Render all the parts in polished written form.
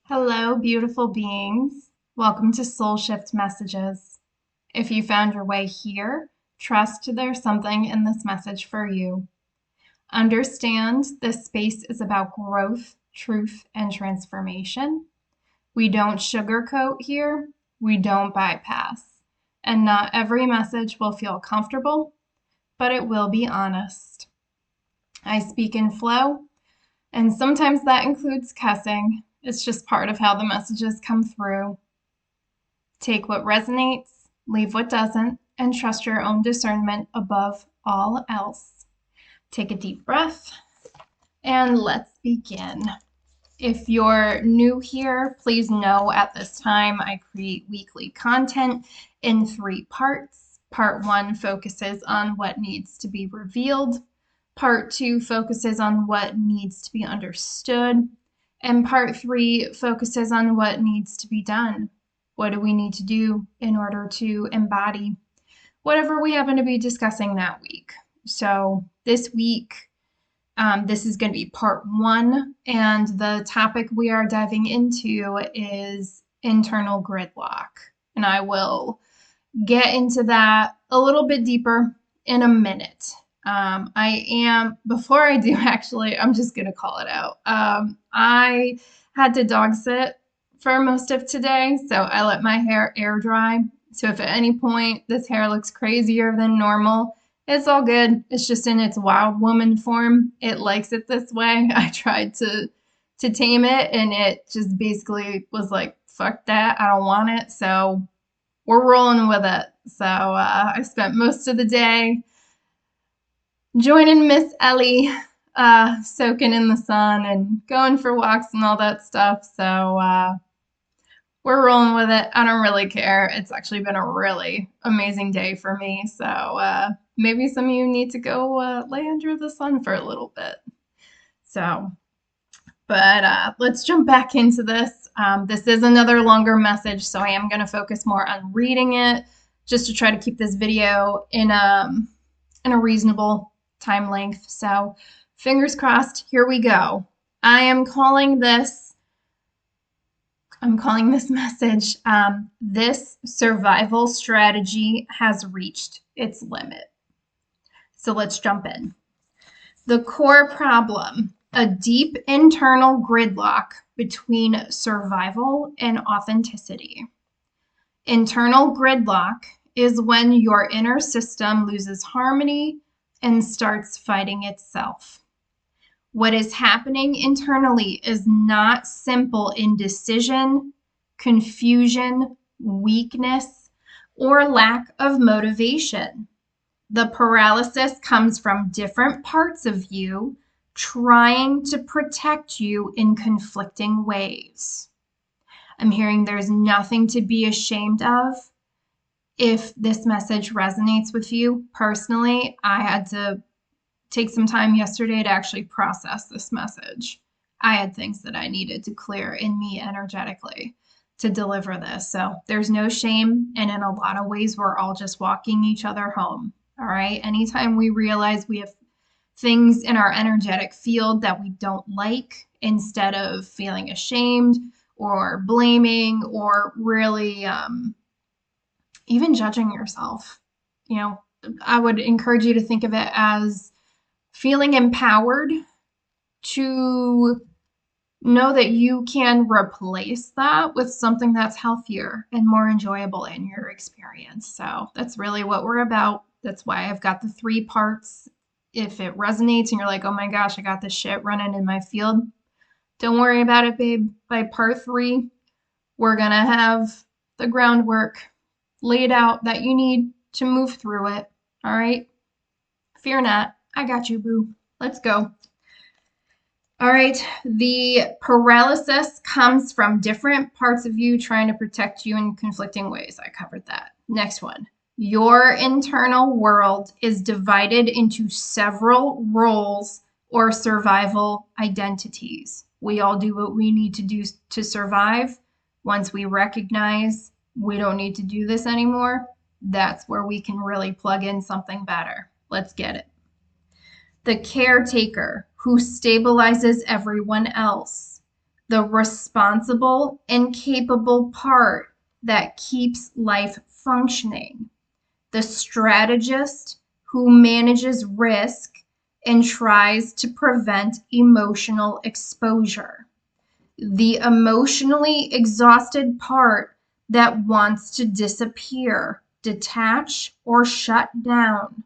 Hello, beautiful beings. Welcome to Soul Shift Messages. If you found your way here, trust there's something in this message for you. Understand this space is about growth, truth, and transformation. We don't sugarcoat here, we don't bypass. And not every message will feel comfortable, but it will be honest. I speak in flow, and sometimes that includes cussing. It's just part of how the messages come through. Take what resonates, leave what doesn't, and trust your own discernment above all else. Take a deep breath, and let's begin. If you're new here, please know at this time I create weekly content in 3 parts. Part 1 focuses on what needs to be revealed. Part 2 focuses on what needs to be understood. And Part 3 focuses on what needs to be done. What do we need to do in order to embody whatever we happen to be discussing that week? So this week, this is going to be part 1, and the topic we are diving into is internal gridlock. And I will get into that a little bit deeper in a minute. Before I do, actually, I'm just going to call it out. I had to dog sit for most of today, so I let my hair air dry. So if at any point this hair looks crazier than normal, it's all good. It's just in its wild woman form. It likes it this way. I tried to tame it, and it just basically was like, fuck that, I don't want it. So we're rolling with it. So I spent most of the day joining Miss Ellie, soaking in the sun and going for walks and all that stuff. So we're rolling with it. I don't really care. It's actually been a really amazing day for me. So maybe some of you need to go lay under the sun for a little bit. But let's jump back into this. This is another longer message, so I am going to focus more on reading it just to try to keep this video in a reasonable time length. So fingers crossed, here we go. I'm calling this message, this survival strategy has reached its limit. So let's jump in. The core problem, a deep internal gridlock between survival and authenticity. Internal gridlock is when your inner system loses harmony and starts fighting itself. What is happening internally is not simple indecision, confusion, weakness, or lack of motivation. The paralysis comes from different parts of you trying to protect you in conflicting ways. I'm hearing there's nothing to be ashamed of. If this message resonates with you personally, I had to take some time yesterday to actually process this message. I had things that I needed to clear in me energetically to deliver this. So there's no shame. And in a lot of ways, we're all just walking each other home. All right. Anytime we realize we have things in our energetic field that we don't like, instead of feeling ashamed or blaming or really even judging yourself, I would encourage you to think of it as feeling empowered to know that you can replace that with something that's healthier and more enjoyable in your experience. So that's really what we're about. That's why I've got the 3 parts. If it resonates and you're like, oh my gosh, I got this shit running in my field, don't worry about it, babe. By part 3, we're going to have the groundwork laid out that you need to move through it. All right? Fear not. I got you, boo. Let's go. All right. The paralysis comes from different parts of you trying to protect you in conflicting ways. I covered that. Next one. Your internal world is divided into several roles or survival identities. We all do what we need to do to survive. Once we recognize we don't need to do this anymore, that's where we can really plug in something better. Let's get it. The caretaker who stabilizes everyone else. the responsible and capable part that keeps life functioning, the strategist who manages risk and tries to prevent emotional exposure, the emotionally exhausted part that wants to disappear, detach, or shut down,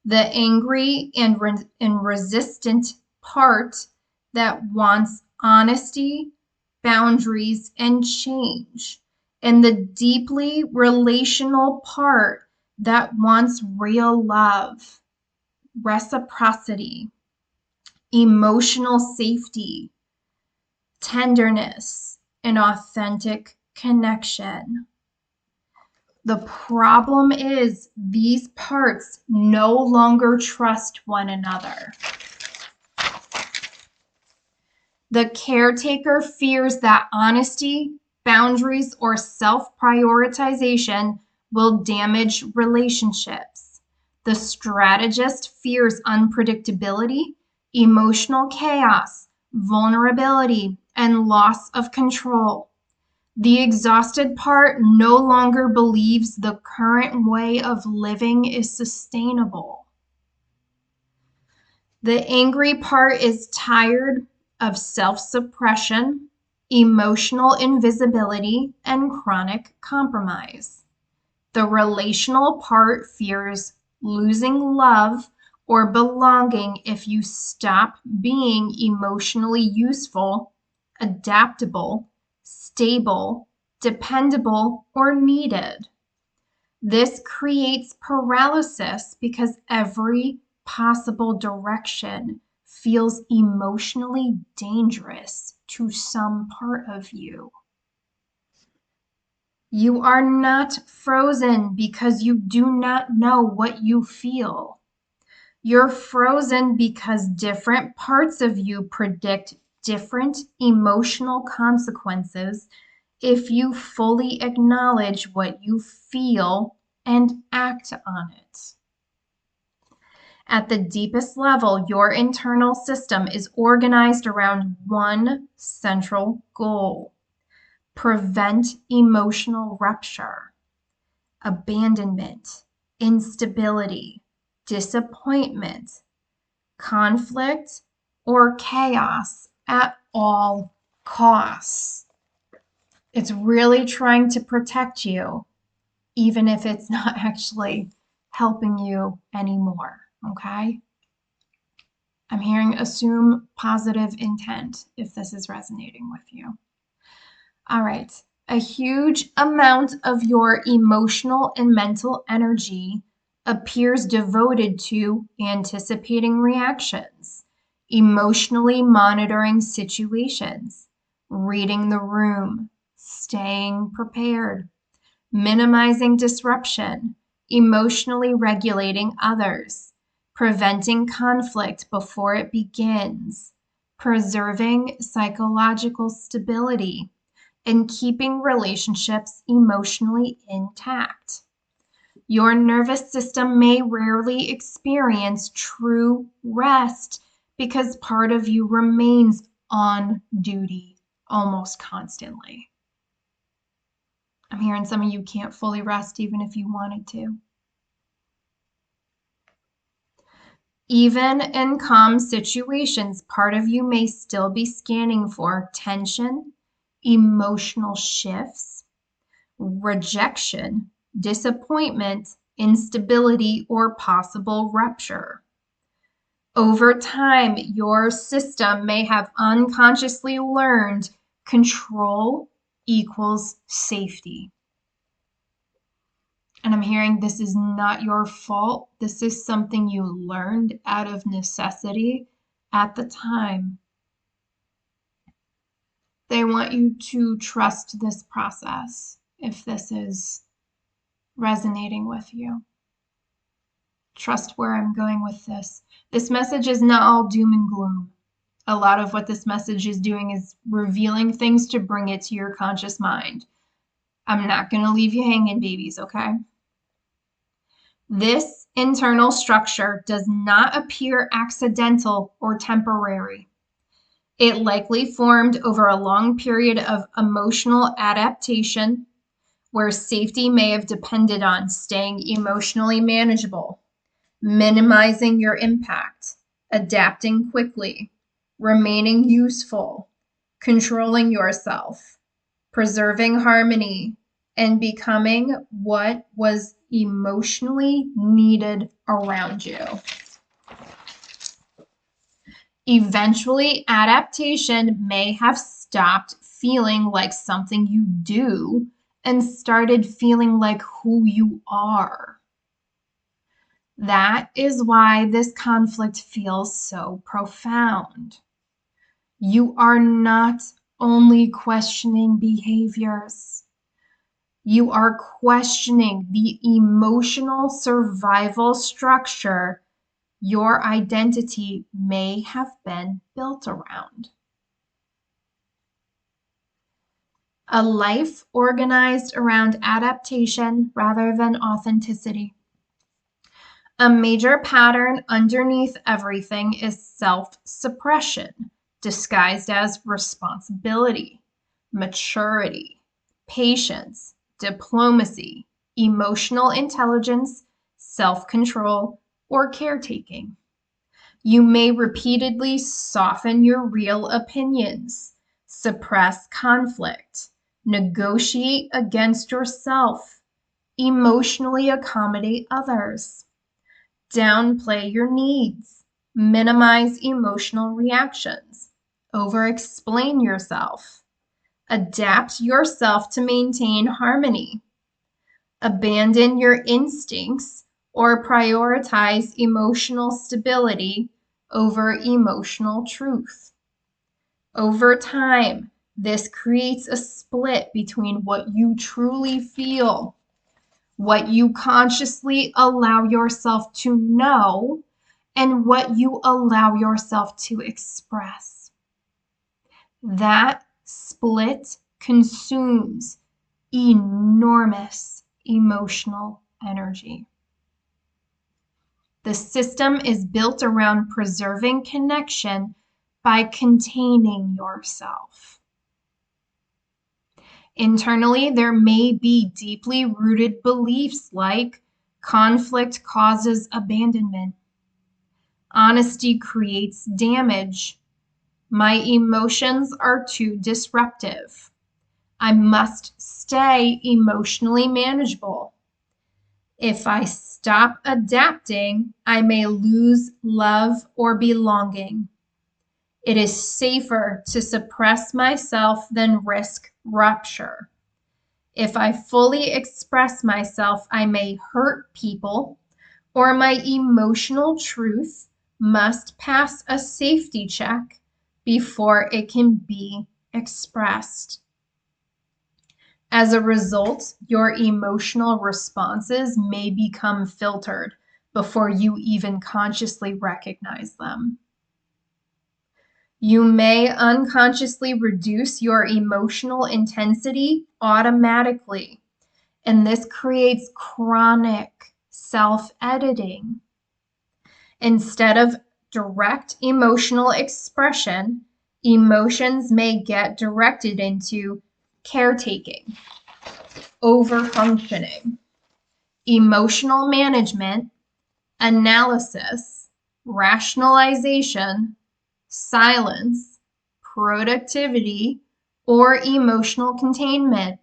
the angry and resistant part that wants honesty, boundaries, and change, and the deeply relational part that wants real love, reciprocity, emotional safety, tenderness, and authentic connection. The problem is these parts no longer trust one another. The caretaker fears that honesty, boundaries, or self-prioritization will damage relationships. The strategist fears unpredictability, emotional chaos, vulnerability, and loss of control. The exhausted part no longer believes the current way of living is sustainable. The angry part is tired of self-suppression, emotional invisibility, and chronic compromise. The relational part fears losing love or belonging if you stop being emotionally useful, adaptable, stable, dependable, or needed. This creates paralysis because every possible direction feels emotionally dangerous to some part of you. You are not frozen because you do not know what you feel. You're frozen because different parts of you predict different emotional consequences if you fully acknowledge what you feel and act on it. At the deepest level, your internal system is organized around one central goal: prevent emotional rupture, abandonment, instability, disappointment, conflict, or chaos at all costs. It's really trying to protect you, even if it's not actually helping you anymore, okay? I'm hearing assume positive intent if this is resonating with you. All right, a huge amount of your emotional and mental energy appears devoted to anticipating reactions, emotionally monitoring situations, reading the room, staying prepared, minimizing disruption, emotionally regulating others, preventing conflict before it begins, preserving psychological stability, and keeping relationships emotionally intact. Your nervous system may rarely experience true rest because part of you remains on duty almost constantly. I'm hearing some of you can't fully rest even if you wanted to. Even in calm situations, part of you may still be scanning for tension, emotional shifts, rejection, disappointment, instability, or possible rupture. Over time, your system may have unconsciously learned control equals safety. And I'm hearing this is not your fault. This is something you learned out of necessity at the time. They want you to trust this process if this is resonating with you. Trust where I'm going with this. This message is not all doom and gloom. A lot of what this message is doing is revealing things to bring it to your conscious mind. I'm not going to leave you hanging, babies, okay? This internal structure does not appear accidental or temporary. It likely formed over a long period of emotional adaptation, where safety may have depended on staying emotionally manageable, minimizing your impact, adapting quickly, remaining useful, controlling yourself, preserving harmony, and becoming what was emotionally needed around you. Eventually, adaptation may have stopped feeling like something you do and started feeling like who you are. That is why this conflict feels so profound. You are not only questioning behaviors, you are questioning the emotional survival structure your identity may have been built around. A life organized around adaptation rather than authenticity. A major pattern underneath everything is self-suppression, disguised as responsibility, maturity, patience, diplomacy, emotional intelligence, self-control, or caretaking. You may repeatedly soften your real opinions, suppress conflict, negotiate against yourself, emotionally accommodate others, downplay your needs, minimize emotional reactions, over-explain yourself, adapt yourself to maintain harmony, abandon your instincts, or prioritize emotional stability over emotional truth. Over time, this creates a split between what you truly feel, what you consciously allow yourself to know, and what you allow yourself to express. That split consumes enormous emotional energy. The system is built around preserving connection by containing yourself. Internally, there may be deeply rooted beliefs like conflict causes abandonment, honesty creates damage, my emotions are too disruptive, I must stay emotionally manageable. If I stop adapting, I may lose love or belonging. It is safer to suppress myself than risk rupture. If I fully express myself, I may hurt people, or my emotional truth must pass a safety check before it can be expressed. As a result, your emotional responses may become filtered before you even consciously recognize them. You may unconsciously reduce your emotional intensity automatically, and this creates chronic self-editing. Instead of direct emotional expression, emotions may get directed into caretaking, overfunctioning, emotional management, analysis, rationalization, silence, productivity, or emotional containment.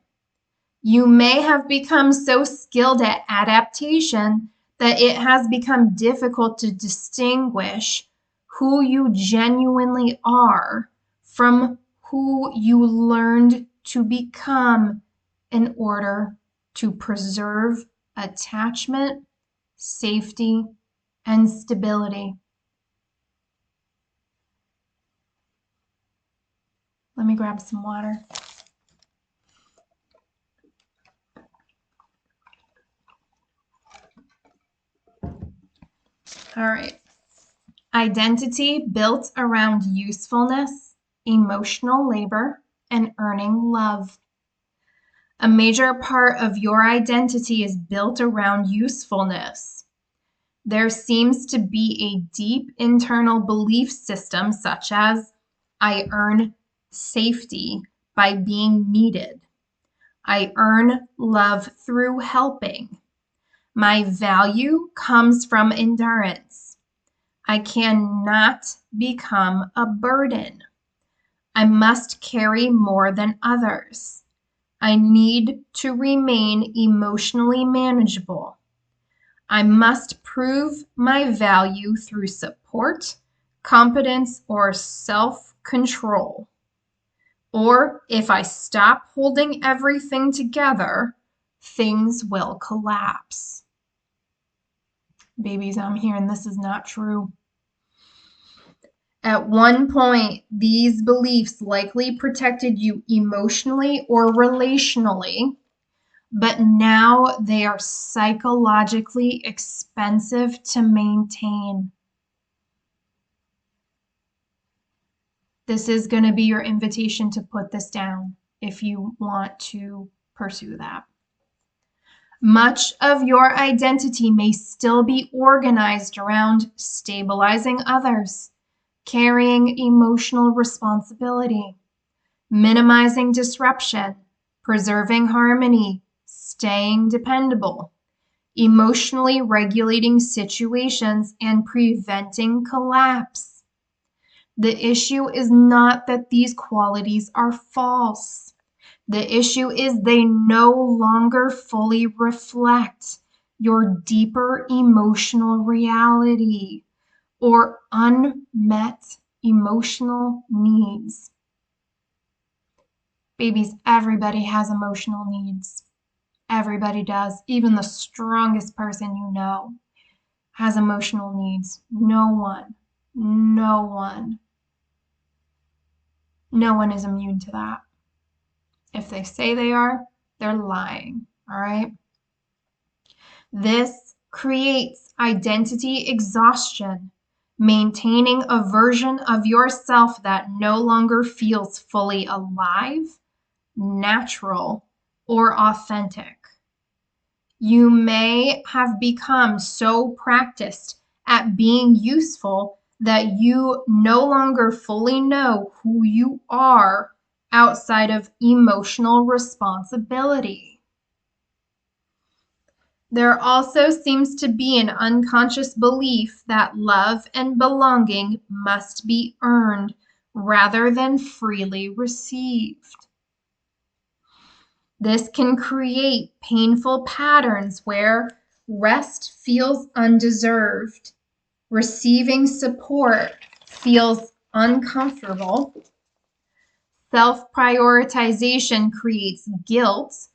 You may have become so skilled at adaptation that it has become difficult to distinguish who you genuinely are from who you learned to become in order to preserve attachment, safety, and stability. Let me grab some water. All right. Identity built around usefulness, emotional labor, and earning love. A major part of your identity is built around usefulness. There seems to be a deep internal belief system such as, I earn safety by being needed. I earn love through helping. My value comes from endurance. I cannot become a burden. I must carry more than others. I need to remain emotionally manageable. I must prove my value through support, competence, or self-control. Or if I stop holding everything together, things will collapse. Babies, I'm hearing this is not true. At one point, these beliefs likely protected you emotionally or relationally, but now they are psychologically expensive to maintain. This is going to be your invitation to put this down if you want to pursue that. Much of your identity may still be organized around stabilizing others, carrying emotional responsibility, minimizing disruption, preserving harmony, staying dependable, emotionally regulating situations, and preventing collapse. The issue is not that these qualities are false. The issue is they no longer fully reflect your deeper emotional reality or unmet emotional needs. Babies, everybody has emotional needs. Everybody does. Even the strongest person you know has emotional needs. No one is immune to that. If they say they are, they're lying, all right? This creates identity exhaustion, maintaining a version of yourself that no longer feels fully alive, natural, or authentic. You may have become so practiced at being useful that you no longer fully know who you are outside of emotional responsibility. There also seems to be an unconscious belief that love and belonging must be earned rather than freely received. This can create painful patterns where rest feels undeserved, receiving support feels uncomfortable, self-prioritization creates guilt,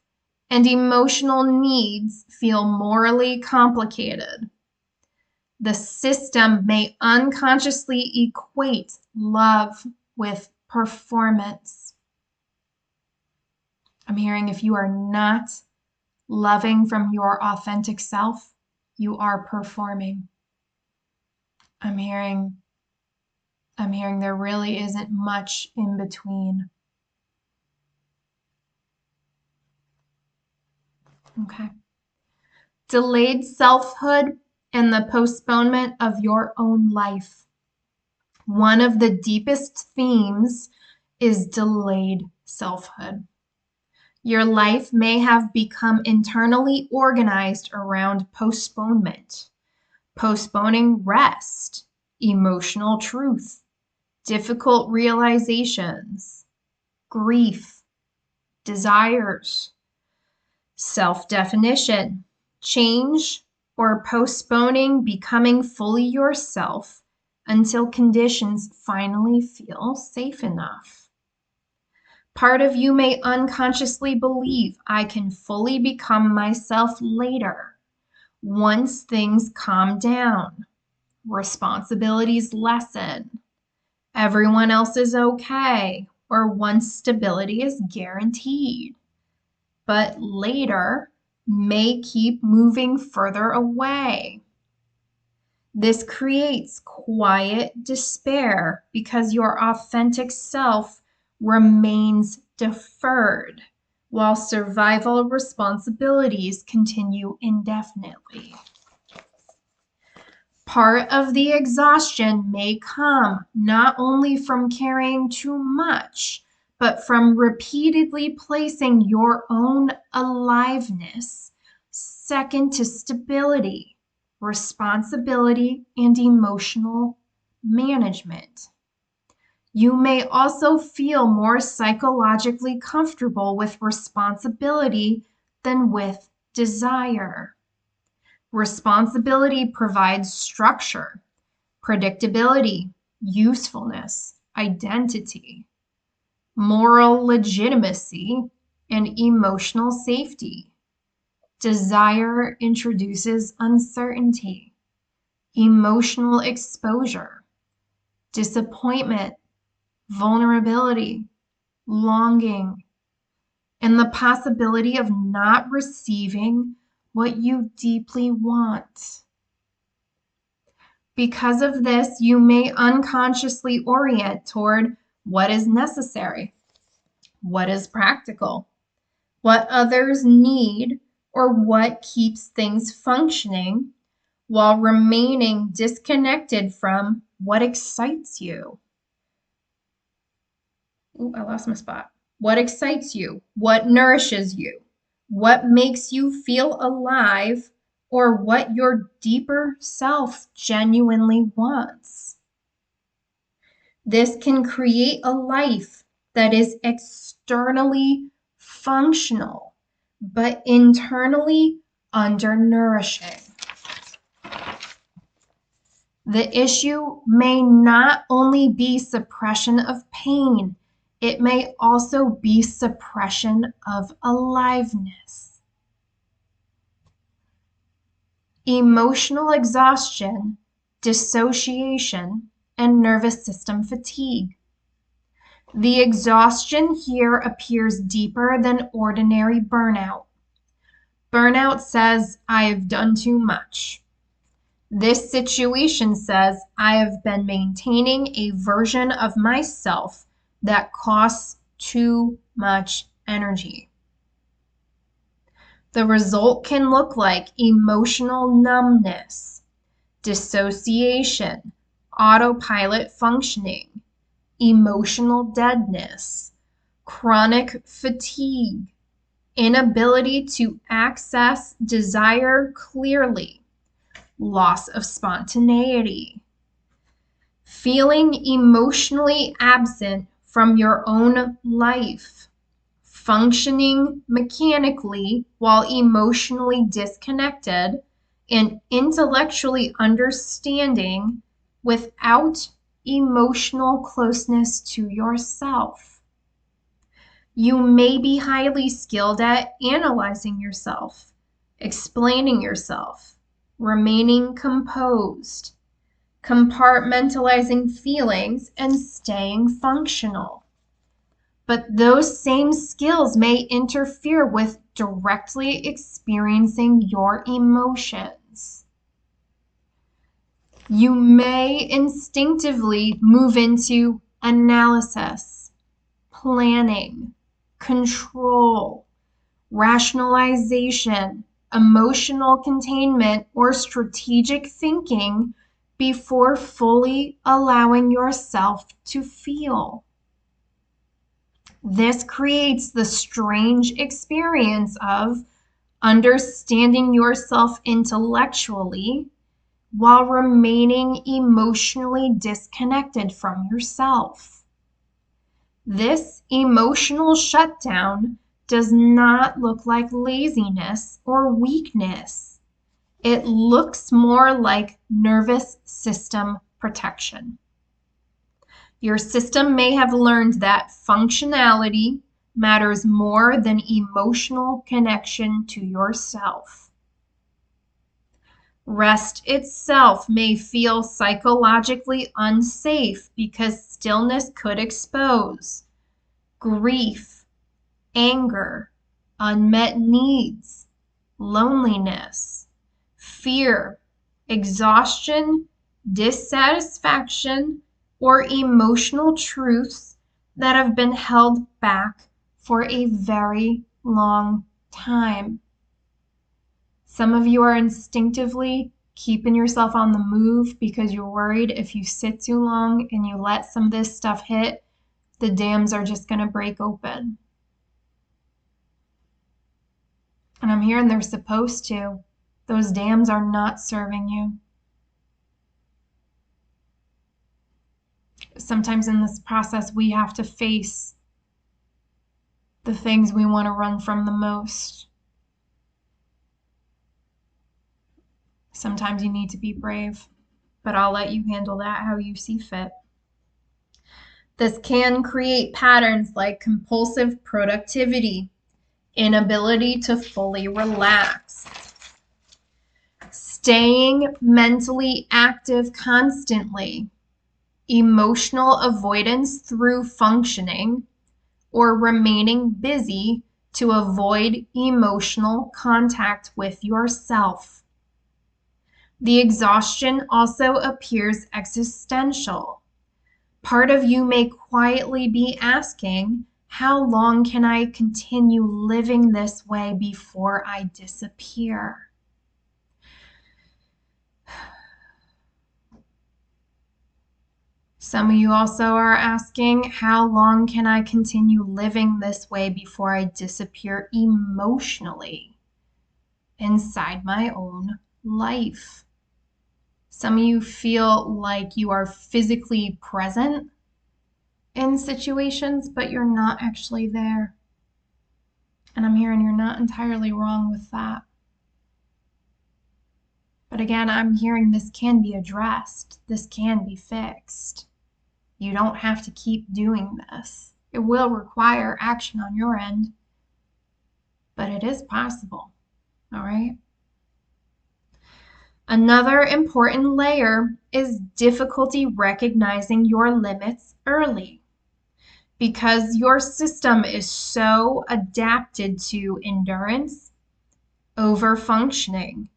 and emotional needs feel morally complicated. The system may unconsciously equate love with performance. I'm hearing if you are not loving from your authentic self, you are performing. I'm hearing there really isn't much in between. Okay. Delayed selfhood and the postponement of your own life. One of the deepest themes is delayed selfhood. Your life may have become internally organized around postponement, postponing rest, emotional truth, difficult realizations, grief, desires, self-definition, change, or postponing becoming fully yourself until conditions finally feel safe enough. Part of you may unconsciously believe I can fully become myself later, once things calm down, responsibilities lessen, everyone else is okay, or once stability is guaranteed. But later may keep moving further away. This creates quiet despair because your authentic self remains deferred while survival responsibilities continue indefinitely. Part of the exhaustion may come not only from carrying too much, but from repeatedly placing your own aliveness second to stability, responsibility, and emotional management. You may also feel more psychologically comfortable with responsibility than with desire. Responsibility provides structure, predictability, usefulness, identity, moral legitimacy, and emotional safety. Desire introduces uncertainty, emotional exposure, disappointment, vulnerability, longing, and the possibility of not receiving what you deeply want. Because of this, you may unconsciously orient toward what is necessary, what is practical, what others need, or what keeps things functioning, while remaining disconnected from what excites you. Ooh, I lost my spot. What excites you? What nourishes you? What makes you feel alive? Or what your deeper self genuinely wants. This can create a life that is externally functional, but internally undernourishing. The issue may not only be suppression of pain, it may also be suppression of aliveness. Emotional exhaustion, dissociation, and nervous system fatigue. The exhaustion here appears deeper than ordinary burnout. Burnout says, I've done too much. This situation says, I have been maintaining a version of myself that costs too much energy. The result can look like emotional numbness, dissociation, autopilot functioning, emotional deadness, chronic fatigue, inability to access desire clearly, loss of spontaneity, feeling emotionally absent from your own life, functioning mechanically while emotionally disconnected, and intellectually understanding without emotional closeness to yourself. You may be highly skilled at analyzing yourself, explaining yourself, remaining composed, compartmentalizing feelings, and staying functional. But those same skills may interfere with directly experiencing your emotions. You may instinctively move into analysis, planning, control, rationalization, emotional containment, or strategic thinking before fully allowing yourself to feel. This creates the strange experience of understanding yourself intellectually while remaining emotionally disconnected from yourself. This emotional shutdown does not look like laziness or weakness. It looks more like nervous system protection. Your system may have learned that functionality matters more than emotional connection to yourself. Rest itself may feel psychologically unsafe because stillness could expose grief, anger, unmet needs, loneliness, fear, exhaustion, dissatisfaction, or emotional truths that have been held back for a very long time. Some of you are instinctively keeping yourself on the move because you're worried if you sit too long and you let some of this stuff hit, the dams are just going to break open. And I'm hearing they're supposed to. Those dams are not serving you. Sometimes in this process, we have to face the things we want to run from the most. Sometimes you need to be brave, but I'll let you handle that how you see fit. This can create patterns like compulsive productivity, inability to fully relax, staying mentally active constantly, emotional avoidance through functioning, or remaining busy to avoid emotional contact with yourself. The exhaustion also appears existential. Part of you may quietly be asking, how long can I continue living this way before I disappear? Some of you also are asking, how long can I continue living this way before I disappear emotionally inside my own life? Some of you feel like you are physically present in situations, but you're not actually there. And I'm hearing you're not entirely wrong with that. But again, I'm hearing this can be addressed. This can be fixed. You don't have to keep doing this. It will require action on your end, but it is possible. All right? Another important layer is difficulty recognizing your limits early. Because your system is so adapted to endurance, overfunctioning,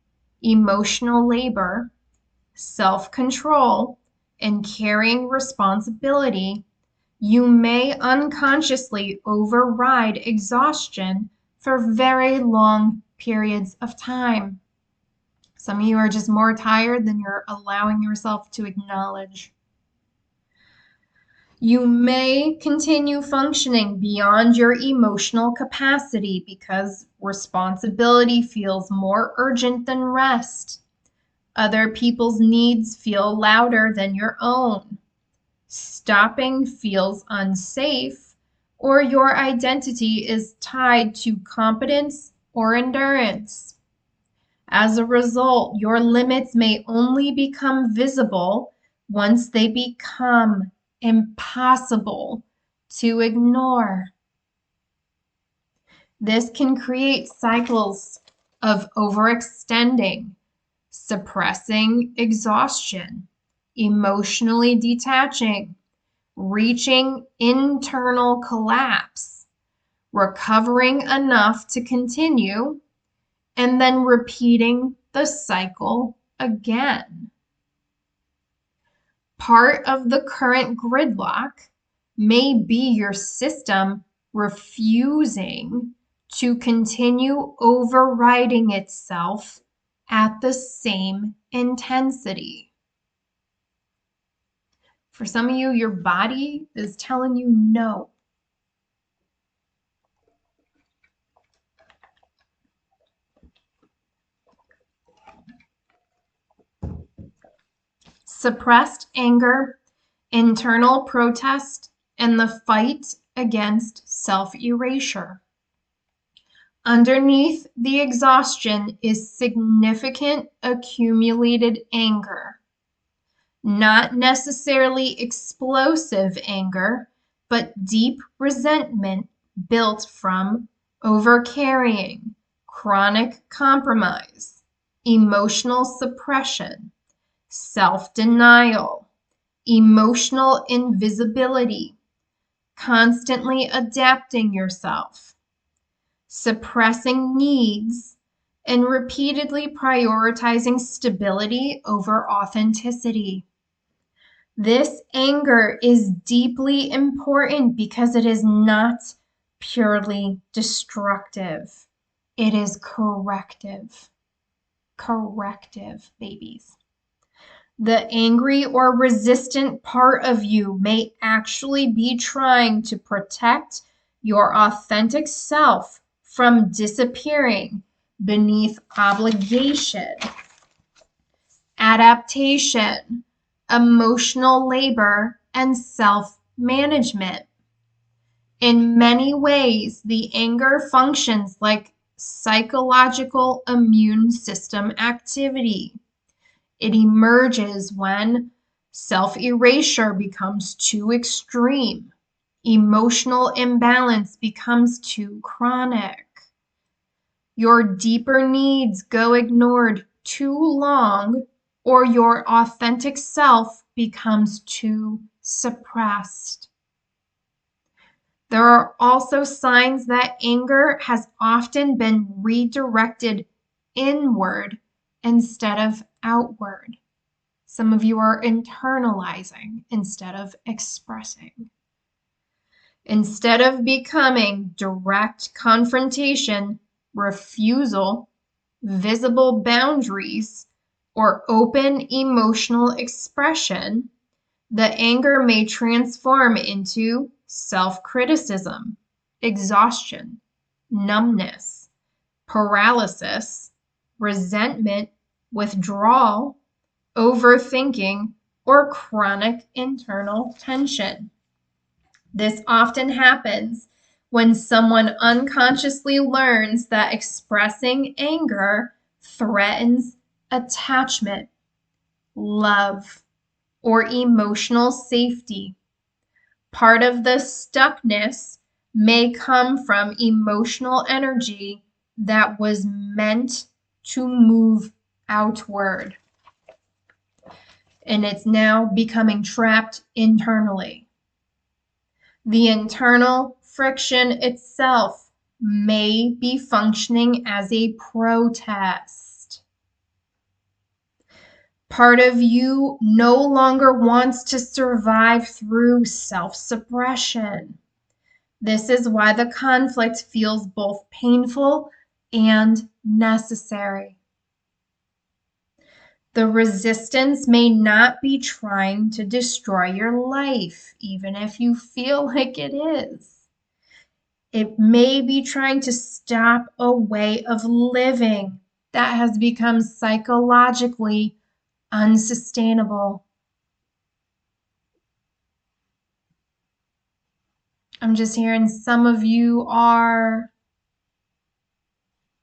emotional labor, self-control, and carrying responsibility, you may unconsciously override exhaustion for very long periods of time. Some of you are just more tired than you're allowing yourself to acknowledge. You may continue functioning beyond your emotional capacity because responsibility feels more urgent than rest. Other people's needs feel louder than your own. Stopping feels unsafe, or your identity is tied to competence or endurance. As a result, your limits may only become visible once they become impossible to ignore. This can create cycles of overextending, suppressing exhaustion, emotionally detaching, reaching internal collapse, recovering enough to continue, and then repeating the cycle again. Part of the current gridlock may be your system refusing to continue overriding itself at the same intensity. For some of you, your body is telling you no. Suppressed anger, internal protest, and the fight against self-erasure. Underneath the exhaustion is significant accumulated anger. Not necessarily explosive anger, but deep resentment built from overcarrying, chronic compromise, emotional suppression, self-denial, emotional invisibility, constantly adapting yourself, suppressing needs, and repeatedly prioritizing stability over authenticity. This anger is deeply important because it is not purely destructive. It is corrective. corrective, babies. The angry or resistant part of you may actually be trying to protect your authentic self from disappearing beneath obligation, adaptation, emotional labor, and self-management. In many ways, the anger functions like psychological immune system activity. It emerges when self-erasure becomes too extreme, emotional imbalance becomes too chronic, your deeper needs go ignored too long, or your authentic self becomes too suppressed. There are also signs that anger has often been redirected inward instead of outward. Some of you are internalizing instead of expressing. Instead of becoming direct confrontation, refusal, visible boundaries, or open emotional expression, the anger may transform into self-criticism, exhaustion, numbness, paralysis, resentment, withdrawal, overthinking, or chronic internal tension. This often happens when someone unconsciously learns that expressing anger threatens attachment, love, or emotional safety. Part of the stuckness may come from emotional energy that was meant to move outward, and it's now becoming trapped internally. The internal friction itself may be functioning as a protest. Part of you no longer wants to survive through self-suppression. This is why the conflict feels both painful and necessary. The resistance may not be trying to destroy your life, even if you feel like it is. It may be trying to stop a way of living that has become psychologically unsustainable. I'm just hearing some of you are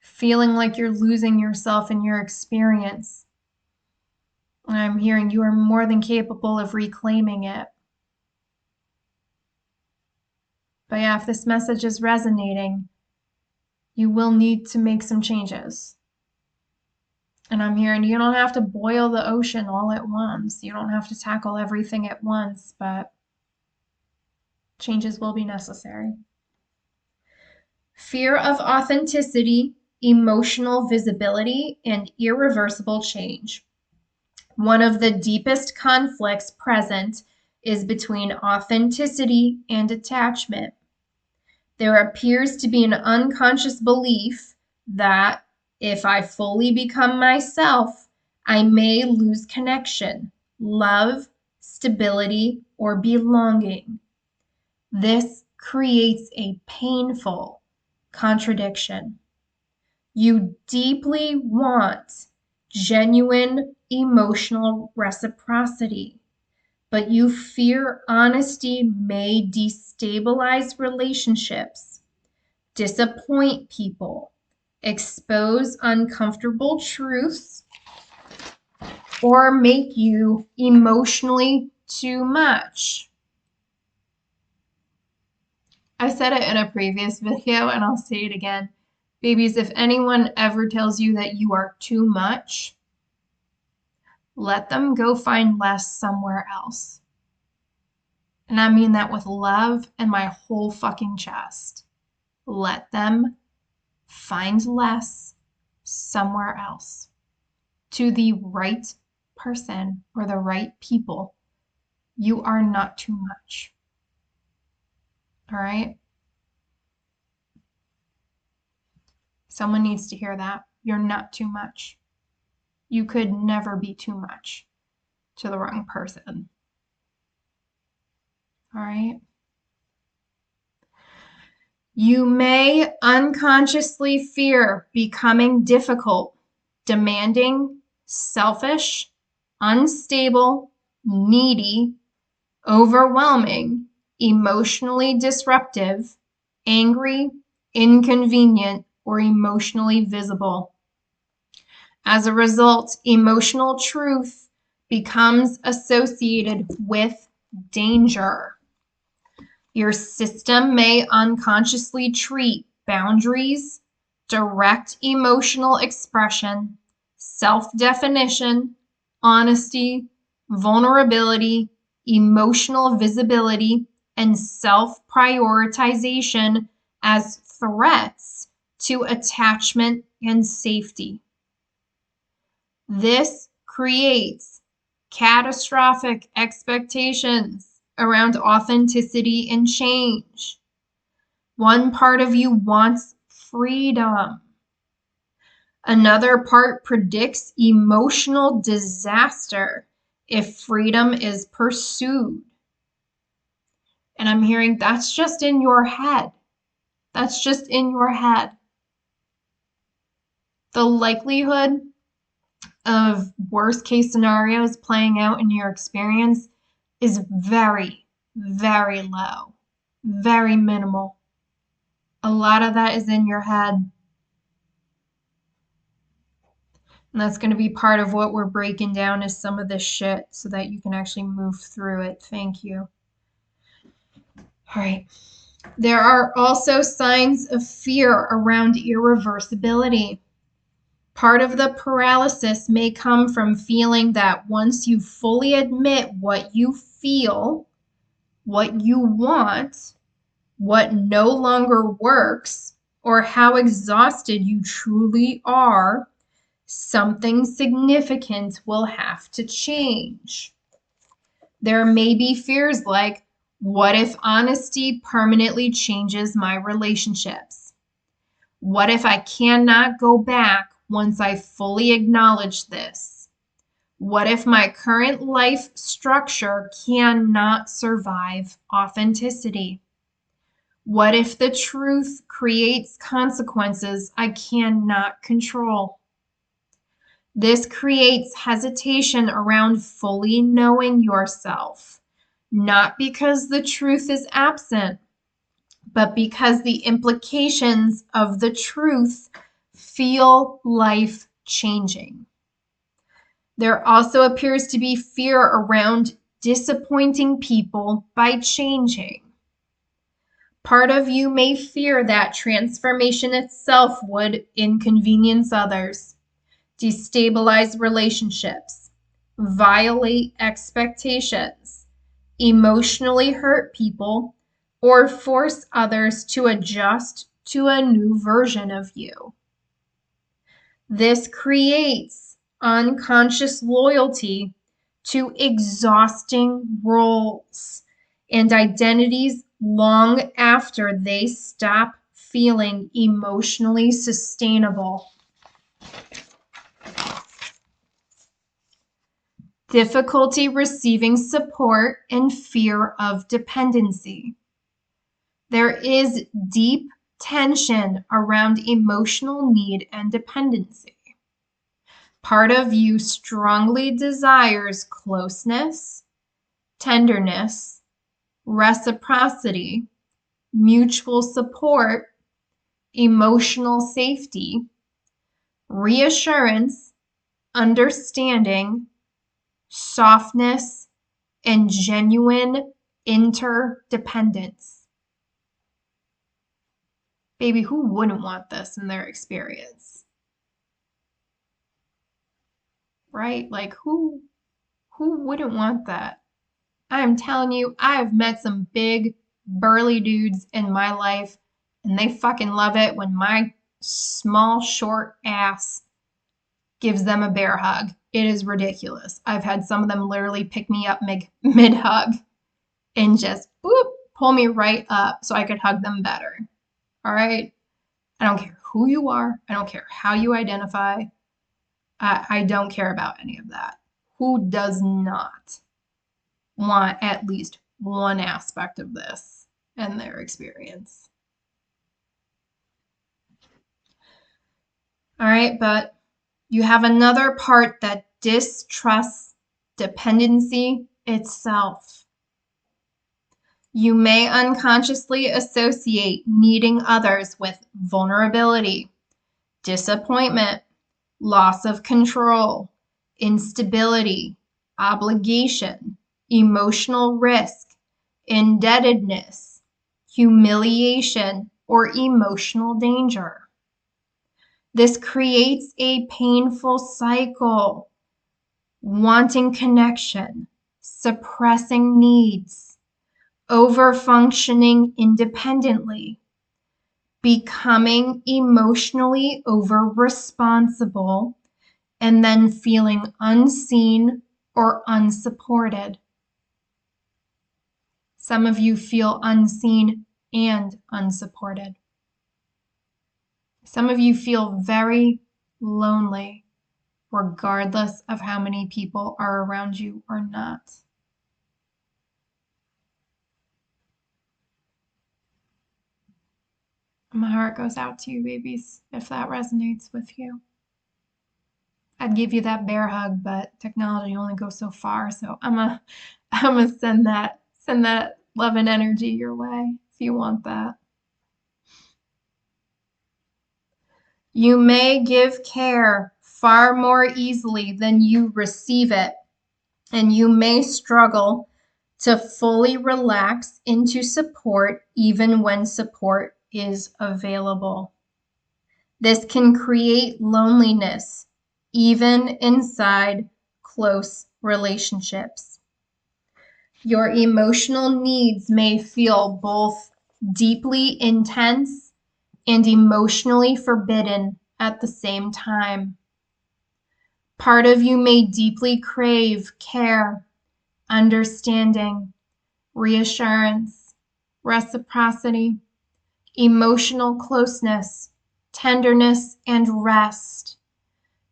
feeling like you're losing yourself in your experience. I'm hearing you are more than capable of reclaiming it. But yeah, if this message is resonating, you will need to make some changes. And I'm hearing you don't have to boil the ocean all at once. You don't have to tackle everything at once, but changes will be necessary. Fear of authenticity, emotional visibility, and irreversible change. One of the deepest conflicts present is between authenticity and attachment. There appears to be an unconscious belief that if I fully become myself, I may lose connection, love, stability, or belonging. This creates a painful contradiction. You deeply want genuine emotional reciprocity, but you fear honesty may destabilize relationships, disappoint people, expose uncomfortable truths, or make you emotionally too much. I said it in a previous video and I'll say it again. Babies, if anyone ever tells you that you are too much, let them go find less somewhere else. And I mean that with love and my whole fucking chest. Let them find less somewhere else. To the right person or the right people, you are not too much. All right? Someone needs to hear that. You're not too much. You could never be too much to the wrong person. All right. You may unconsciously fear becoming difficult, demanding, selfish, unstable, needy, overwhelming, emotionally disruptive, angry, inconvenient, or emotionally visible. As a result, emotional truth becomes associated with danger. Your system may unconsciously treat boundaries, direct emotional expression, self-definition, honesty, vulnerability, emotional visibility, and self-prioritization as threats to attachment and safety. This creates catastrophic expectations around authenticity and change. One part of you wants freedom. Another part predicts emotional disaster if freedom is pursued. And I'm hearing that's just in your head. That's just in your head. The likelihood of worst case scenarios playing out in your experience is very, very low, very minimal. A lot of that is in your head. And that's going to be part of what we're breaking down is some of this shit so that you can actually move through it. Thank you. All right. There are also signs of fear around irreversibility. Part of the paralysis may come from feeling that once you fully admit what you feel, what you want, what no longer works, or how exhausted you truly are, something significant will have to change. There may be fears like, what if honesty permanently changes my relationships? What if I cannot go back once I fully acknowledge this? What if my current life structure cannot survive authenticity? What if the truth creates consequences I cannot control? This creates hesitation around fully knowing yourself, not because the truth is absent, but because the implications of the truth feel life-changing. There also appears to be fear around disappointing people by changing. Part of you may fear that transformation itself would inconvenience others, destabilize relationships, violate expectations, emotionally hurt people, or force others to adjust to a new version of you. This creates unconscious loyalty to exhausting roles and identities long after they stop feeling emotionally sustainable. Difficulty receiving support and fear of dependency. There is deep tension around emotional need and dependency. Part of you strongly desires closeness, tenderness, reciprocity, mutual support, emotional safety, reassurance, understanding, softness, and genuine interdependence. Baby, who wouldn't want this in their experience? Right? Like who wouldn't want that? I'm telling you, I've met some big burly dudes in my life and they fucking love it when my small short ass gives them a bear hug. It is ridiculous. I've had some of them literally pick me up mid hug and just boop, pull me right up so I could hug them better. All right? I don't care who you are. I don't care how you identify. I don't care about any of that. Who does not want at least one aspect of this in their experience? All right, but you have another part that distrusts dependency itself. You may unconsciously associate needing others with vulnerability, disappointment, loss of control, instability, obligation, emotional risk, indebtedness, humiliation, or emotional danger. This creates a painful cycle, wanting connection, suppressing needs, over-functioning independently, becoming emotionally over-responsible, and then feeling unseen or unsupported. Some of you feel unseen and unsupported. Some of you feel very lonely, regardless of how many people are around you or not. My heart goes out to you, babies, if that resonates with you. I'd give you that bear hug, but technology only goes so far, so I'm gonna send that love and energy your way if you want that. You may give care far more easily than you receive it, and you may struggle to fully relax into support even when support is available. This can create loneliness even inside close relationships. Your emotional needs may feel both deeply intense and emotionally forbidden at the same time. Part of you may deeply crave care, understanding, reassurance, reciprocity, emotional closeness, tenderness, and rest,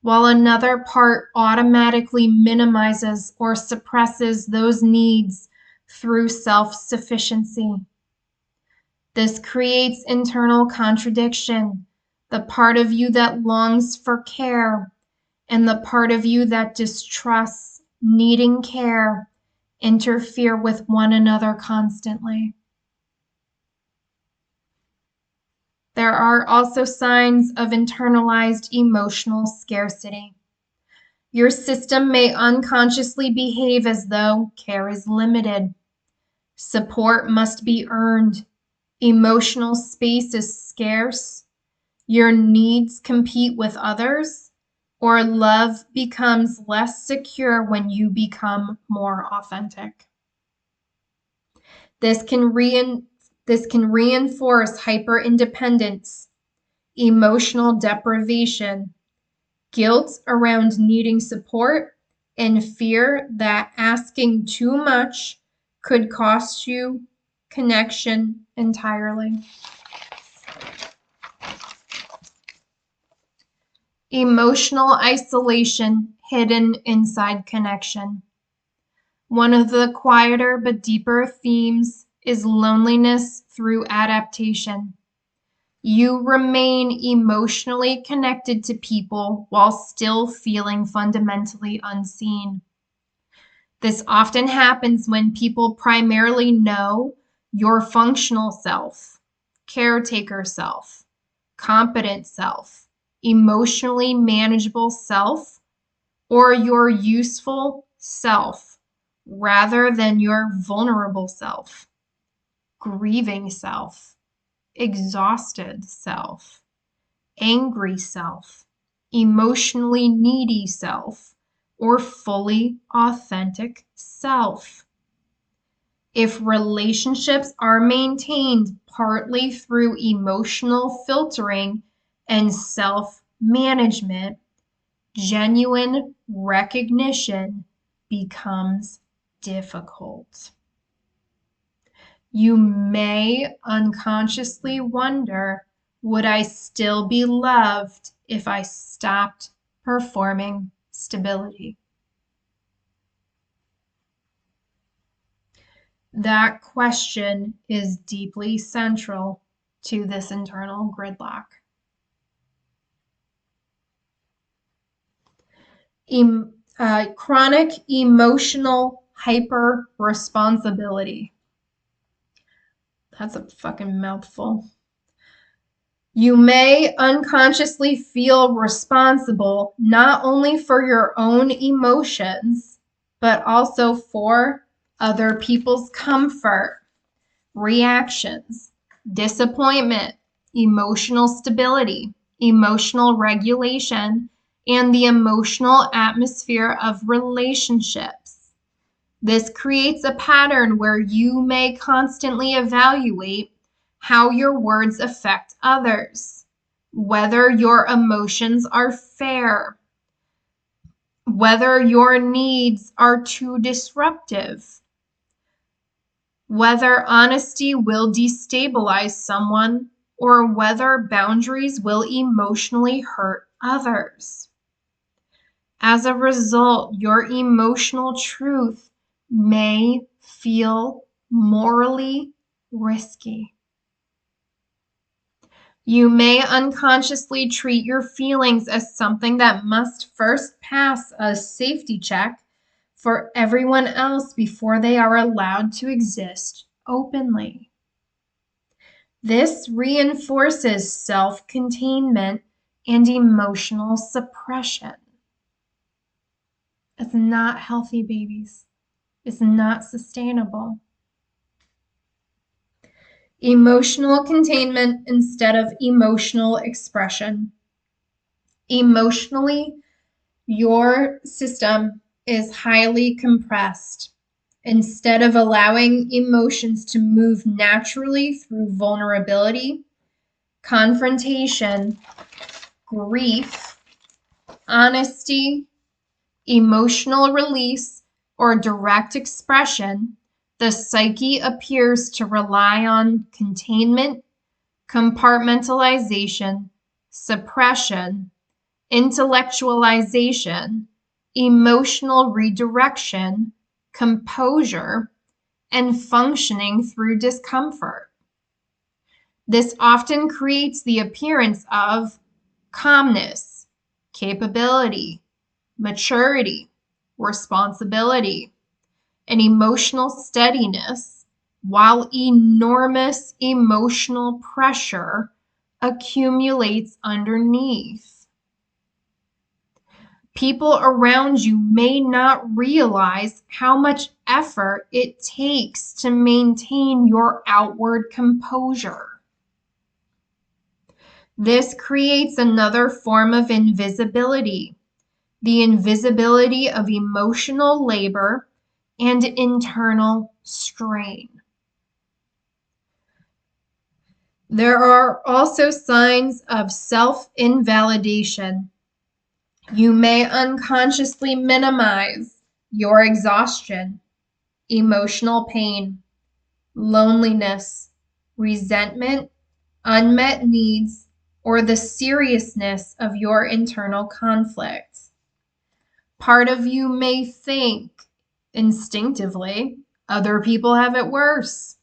while another part automatically minimizes or suppresses those needs through self-sufficiency. This creates internal contradiction, the part of you that longs for care and the part of you that distrusts needing care interfere with one another constantly. There are also signs of internalized emotional scarcity. Your system may unconsciously behave as though care is limited. Support must be earned. Emotional space is scarce. Your needs compete with others, or love becomes less secure when you become more authentic. This can reinforce hyper-independence, emotional deprivation, guilt around needing support, and fear that asking too much could cost you connection entirely. Emotional isolation hidden inside connection. One of the quieter but deeper themes is loneliness through adaptation. You remain emotionally connected to people while still feeling fundamentally unseen. This often happens when people primarily know your functional self, caretaker self, competent self, emotionally manageable self, or your useful self, rather than your vulnerable self, grieving self, exhausted self, angry self, emotionally needy self, or fully authentic self. If relationships are maintained partly through emotional filtering and self-management, genuine recognition becomes difficult. You may unconsciously wonder, would I still be loved if I stopped performing stability? That question is deeply central to this internal gridlock. Chronic emotional hyper responsibility. That's a fucking mouthful. You may unconsciously feel responsible not only for your own emotions, but also for other people's comfort, reactions, disappointment, emotional stability, emotional regulation, and the emotional atmosphere of relationships. This creates a pattern where you may constantly evaluate how your words affect others, whether your emotions are fair, whether your needs are too disruptive, whether honesty will destabilize someone, or whether boundaries will emotionally hurt others. As a result, your emotional truth may feel morally risky. You may unconsciously treat your feelings as something that must first pass a safety check for everyone else before they are allowed to exist openly. This reinforces self-containment and emotional suppression. It's not healthy, babies. It's not sustainable. Emotional containment instead of emotional expression. Emotionally, your system is highly compressed. Instead of allowing emotions to move naturally through vulnerability, confrontation, grief, honesty, emotional release, or direct expression, the psyche appears to rely on containment, compartmentalization, suppression, intellectualization, emotional redirection, composure, and functioning through discomfort. This often creates the appearance of calmness, capability, maturity, responsibility, and emotional steadiness, while enormous emotional pressure accumulates underneath. People around you may not realize how much effort it takes to maintain your outward composure. This creates another form of invisibility, the invisibility of emotional labor and internal strain. There are also signs of self-invalidation. You may unconsciously minimize your exhaustion, emotional pain, loneliness, resentment, unmet needs, or the seriousness of your internal conflict. Part of you may think instinctively, other people have it worse.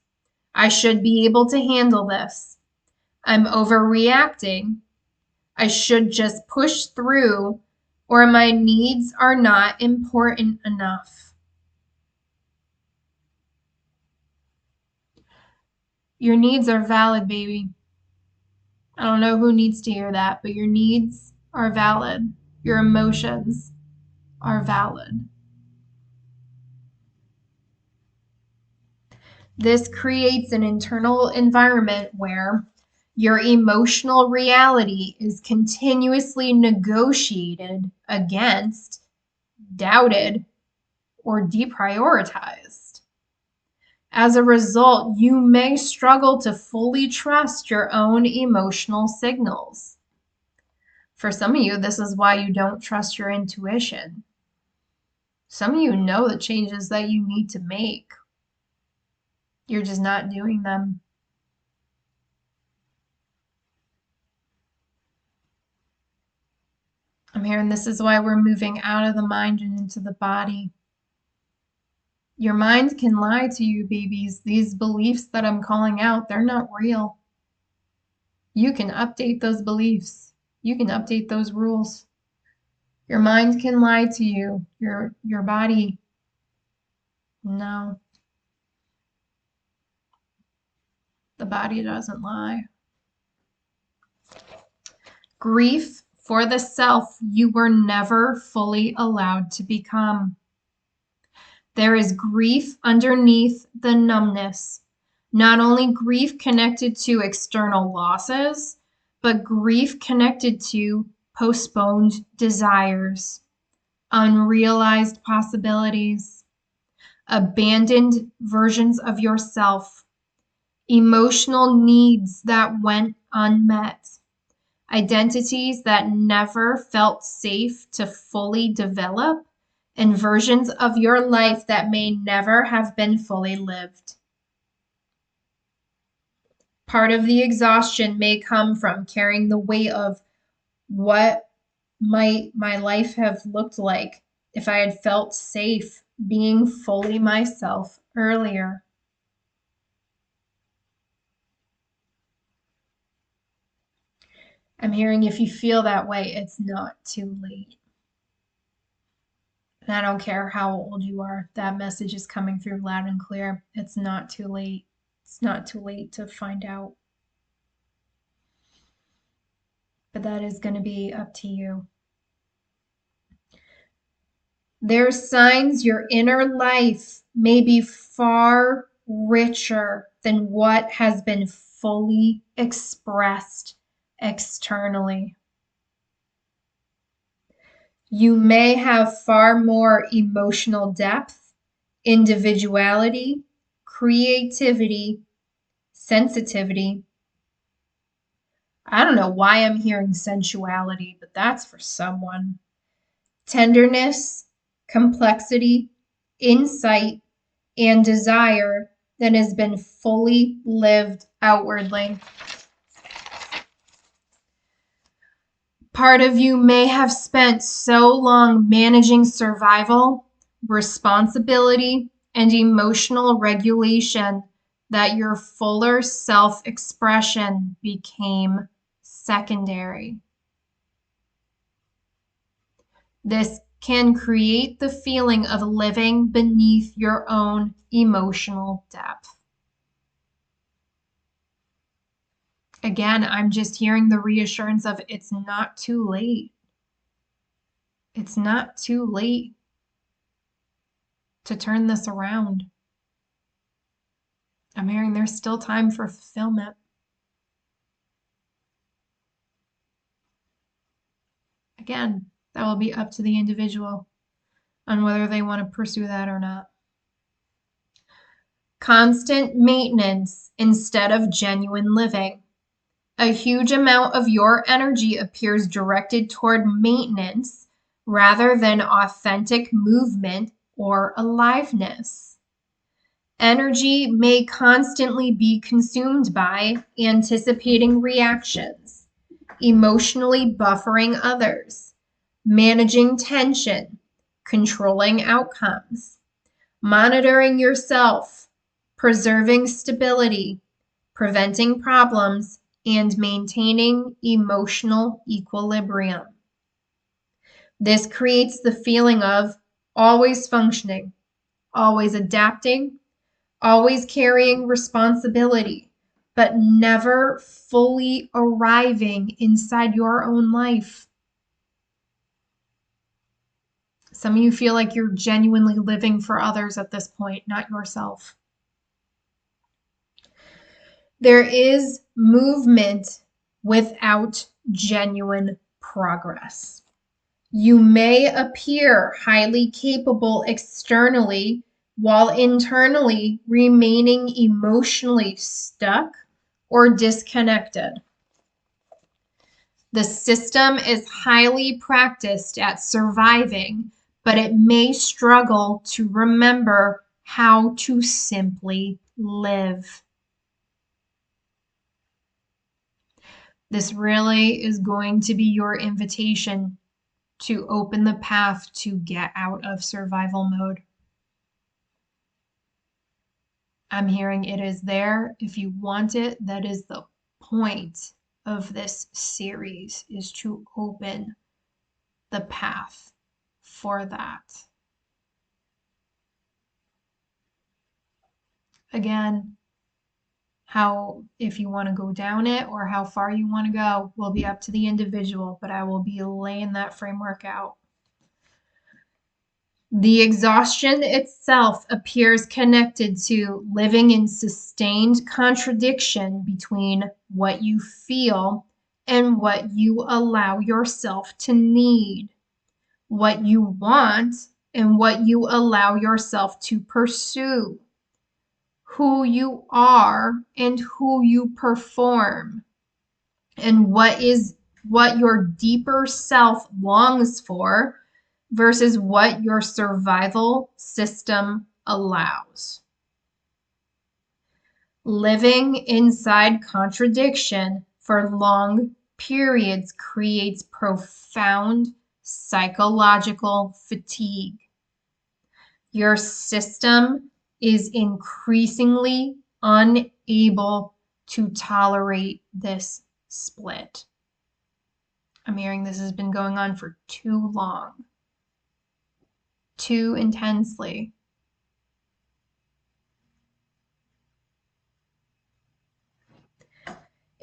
I should be able to handle this. I'm overreacting. I should just push through, or my needs are not important enough. Your needs are valid, baby. I don't know who needs to hear that, but your needs are valid. Your emotions are valid. This creates an internal environment where your emotional reality is continuously negotiated against, doubted, or deprioritized. As a result, you may struggle to fully trust your own emotional signals. For some of you, this is why you don't trust your intuition. Some of you know the changes that you need to make. You're just not doing them. I'm hearing this is why we're moving out of the mind and into the body. Your mind can lie to you, babies. These beliefs that I'm calling out, they're not real. You can update those beliefs. You can update those rules. Your mind can lie to you. Your body, no. The body doesn't lie. Grief for the self you were never fully allowed to become. There is grief underneath the numbness. Not only grief connected to external losses, but grief connected to postponed desires, unrealized possibilities, abandoned versions of yourself, emotional needs that went unmet, identities that never felt safe to fully develop, and versions of your life that may never have been fully lived. Part of the exhaustion may come from carrying the weight of what might my life have looked like if I had felt safe being fully myself earlier. I'm hearing if you feel that way, it's not too late. And I don't care how old you are, that message is coming through loud and clear. It's not too late. It's not too late to find out. But that is going to be up to you. There's signs your inner life may be far richer than what has been fully expressed externally. You may have far more emotional depth, individuality, creativity, sensitivity. I don't know why I'm hearing sensuality, but that's for someone. Tenderness, complexity, insight, and desire that has been fully lived outwardly. Part of you may have spent so long managing survival, responsibility, and emotional regulation that your fuller self-expression became secondary. This can create the feeling of living beneath your own emotional depth. Again, I'm just hearing the reassurance of it's not too late. It's not too late to turn this around. I'm hearing there's still time for fulfillment. Again, that will be up to the individual on whether they want to pursue that or not. Constant maintenance instead of genuine living. A huge amount of your energy appears directed toward maintenance rather than authentic movement or aliveness. Energy may constantly be consumed by anticipating reactions, emotionally buffering others, managing tension, controlling outcomes, monitoring yourself, preserving stability, preventing problems, and maintaining emotional equilibrium. This creates the feeling of always functioning, always adapting, always carrying responsibility, but never fully arriving inside your own life. Some of you feel like you're genuinely living for others at this point, not yourself. There is movement without genuine progress. You may appear highly capable externally while internally remaining emotionally stuck or disconnected. The system is highly practiced at surviving, but it may struggle to remember how to simply live. This really is going to be your invitation to open the path to get out of survival mode. I'm hearing it is there if you want it. That is the point of this series, is to open the path for that. Again, if you want to go down it or how far you want to go will be up to the individual, but I will be laying that framework out. The exhaustion itself appears connected to living in sustained contradiction between what you feel and what you allow yourself to need, what you want and what you allow yourself to pursue, who you are and who you perform, and what your deeper self longs for versus what your survival system allows. Living inside contradiction for long periods creates profound psychological fatigue. Your system is increasingly unable to tolerate this split. I'm hearing this has been going on for too long, too intensely.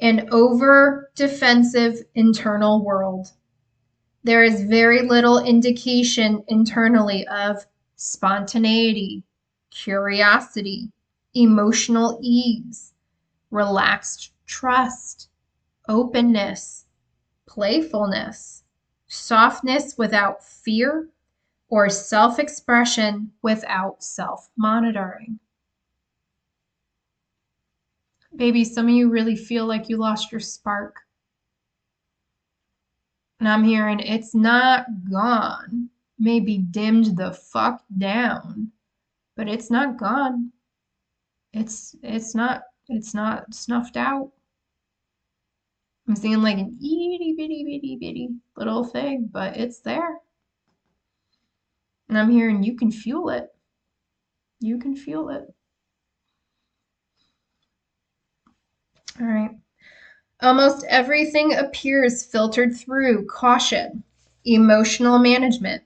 An over-defensive internal world. There is very little indication internally of spontaneity, curiosity, emotional ease, relaxed trust, openness, playfulness, softness without fear, or self-expression without self-monitoring. Baby, some of you really feel like you lost your spark. And I'm hearing it's not gone. Maybe dimmed the fuck down, but it's not gone. It's not snuffed out. I'm seeing like an itty bitty little thing, but it's there. And I'm hearing you can fuel it. You can fuel it. All right. Almost everything appears filtered through caution, emotional management,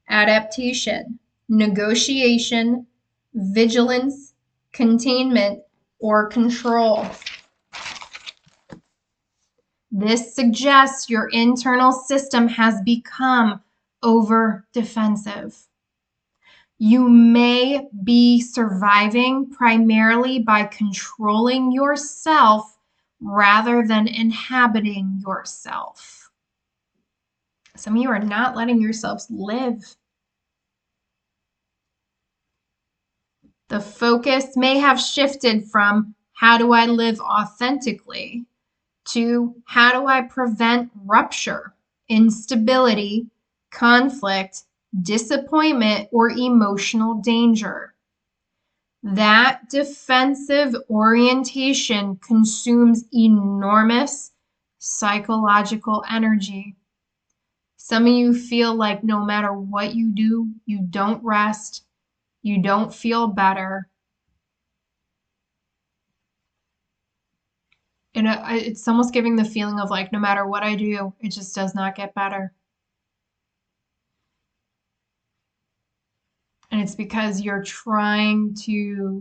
adaptation, negotiation, vigilance, containment, or control. This suggests your internal system has become over defensive. You may be surviving primarily by controlling yourself rather than inhabiting yourself. Some of you are not letting yourselves live. The focus may have shifted from how do I live authentically to how do I prevent rupture, instability, conflict, disappointment, or emotional danger. That defensive orientation consumes enormous psychological energy. Some of you feel like no matter what you do, you don't rest, you don't feel better. And it's almost giving the feeling of like no matter what I do, it just does not get better. And it's because you're doing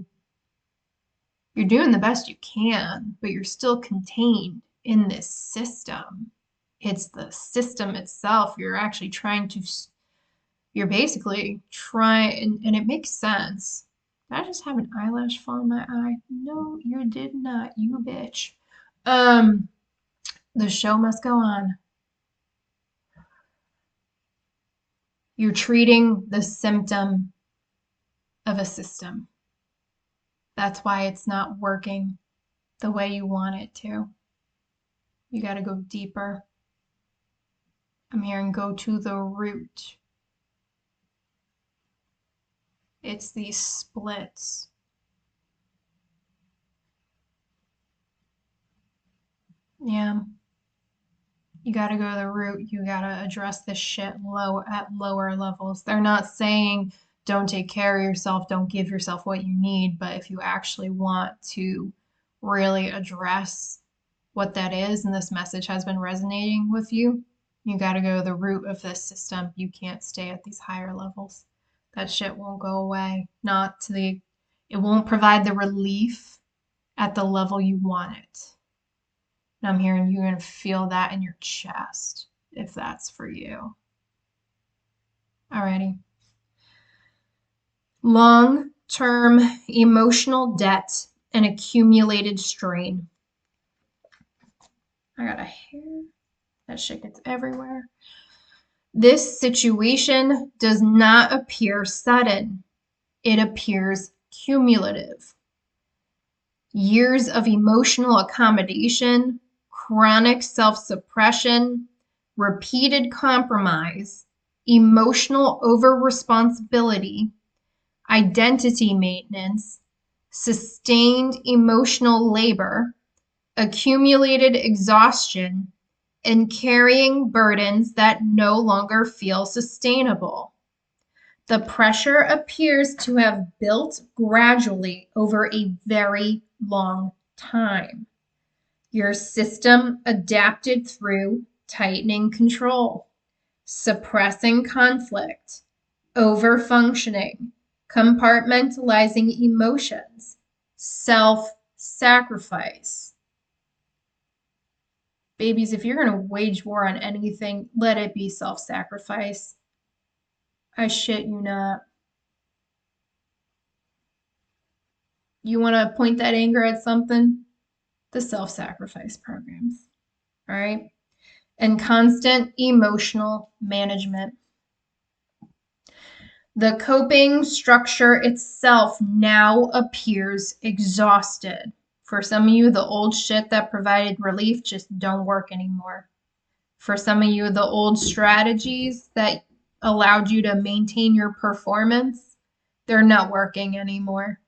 the best you can, but you're still contained in this system. It's the system itself. You're basically trying, and it makes sense. Did I just have an eyelash fall in my eye? No, you did not, you bitch. The show must go on. You're treating the symptom of a system. That's why it's not working the way you want it to. You got to go deeper. I'm hearing go to the root. It's these splits. Yeah. You got to go to the root. You got to address this shit at lower levels. They're not saying don't take care of yourself, don't give yourself what you need, but if you actually want to really address what that is and this message has been resonating with you, you got to go to the root of this system. You can't stay at these higher levels. That shit won't go away. It won't provide the relief at the level you want it. And I'm hearing you're going to feel that in your chest if that's for you. Alrighty. Long-term emotional debt and accumulated strain. I got a hair. That shit gets everywhere. This situation does not appear sudden. It appears cumulative. Years of emotional accommodation, chronic self-suppression, repeated compromise, emotional over-responsibility, identity maintenance, sustained emotional labor, accumulated exhaustion, and carrying burdens that no longer feel sustainable. The pressure appears to have built gradually over a very long time. Your system adapted through tightening control, suppressing conflict, over-functioning, compartmentalizing emotions, self-sacrifice. Babies, if you're going to wage war on anything, let it be self-sacrifice. I shit you not. You want to point that anger at something? The self-sacrifice programs. All right? And constant emotional management. The coping structure itself now appears exhausted. For some of you, the old shit that provided relief just don't work anymore. For some of you, the old strategies that allowed you to maintain your performance, they're not working anymore.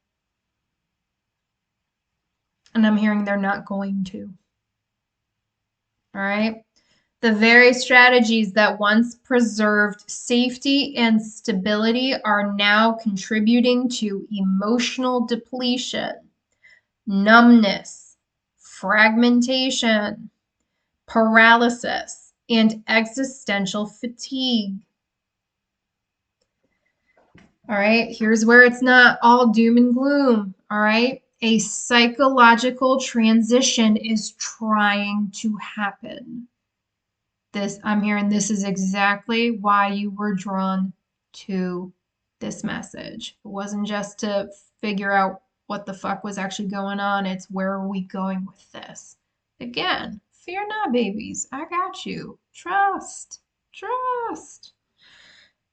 And I'm hearing they're not going to. All right? The very strategies that once preserved safety and stability are now contributing to emotional depletion, numbness, fragmentation, paralysis, and existential fatigue. All right, here's where it's not all doom and gloom. All right, a psychological transition is trying to happen. I'm hearing this is exactly why you were drawn to this message. It wasn't just to figure out what the fuck was actually going on. It's where are we going with this? Again, fear not, babies. I got you. Trust. Trust.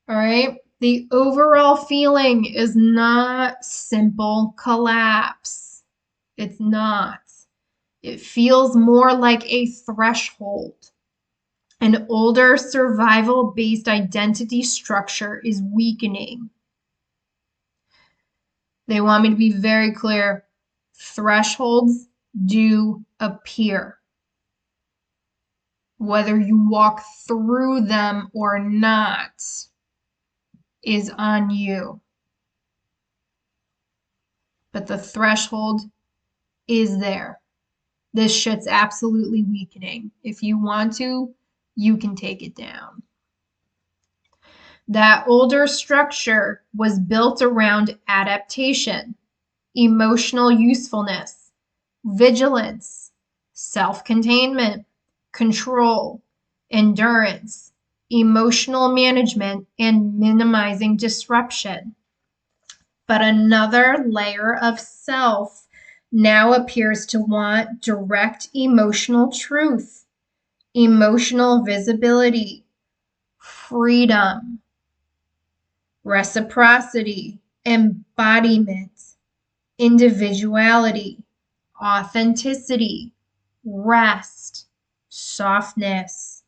All right. The overall feeling is not simple collapse. It's not. It feels more like a threshold. An older survival-based identity structure is weakening. They want me to be very clear. Thresholds do appear. Whether you walk through them or not is on you. But the threshold is there. This shit's absolutely weakening. If you want to, you can take it down. That older structure was built around adaptation, emotional usefulness, vigilance, self-containment, control, endurance, emotional management, and minimizing disruption. But another layer of self now appears to want direct emotional truth, emotional visibility, freedom, reciprocity, embodiment, individuality, authenticity, rest, softness,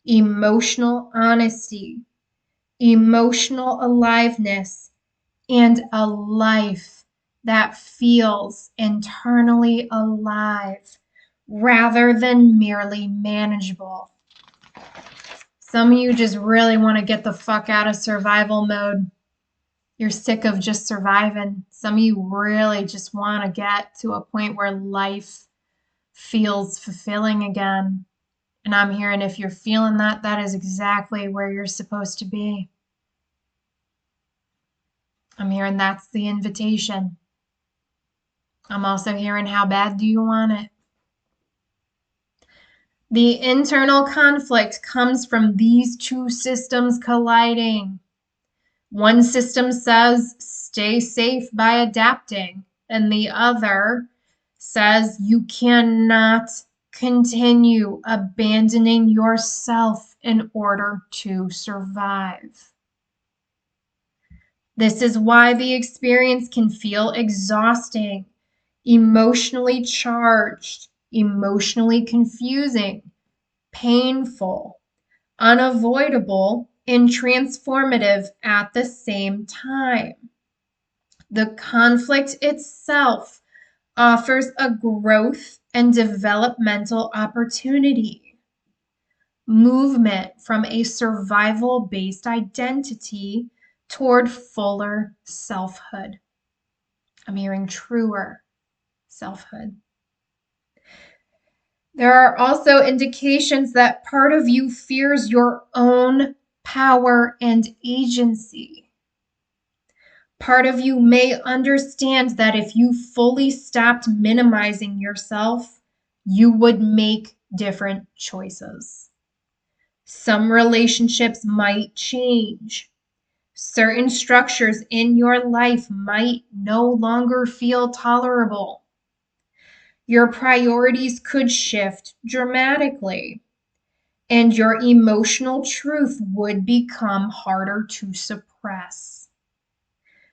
emotional honesty, emotional aliveness, and a life that feels internally alive rather than merely manageable. Some of you just really want to get the fuck out of survival mode. You're sick of just surviving. Some of you really just want to get to a point where life feels fulfilling again. And I'm hearing if you're feeling that, that is exactly where you're supposed to be. I'm hearing that's the invitation. I'm also hearing how bad do you want it? The internal conflict comes from these two systems colliding. One system says stay safe by adapting, and the other says you cannot continue abandoning yourself in order to survive. This is why the experience can feel exhausting, emotionally charged, emotionally confusing, painful, unavoidable, and transformative at the same time. The conflict itself offers a growth and developmental opportunity. Movement from a survival-based identity toward fuller selfhood. I'm hearing truer selfhood. There are also indications that part of you fears your own power and agency. Part of you may understand that if you fully stopped minimizing yourself, you would make different choices. Some relationships might change. Certain structures in your life might no longer feel tolerable. Your priorities could shift dramatically, and your emotional truth would become harder to suppress.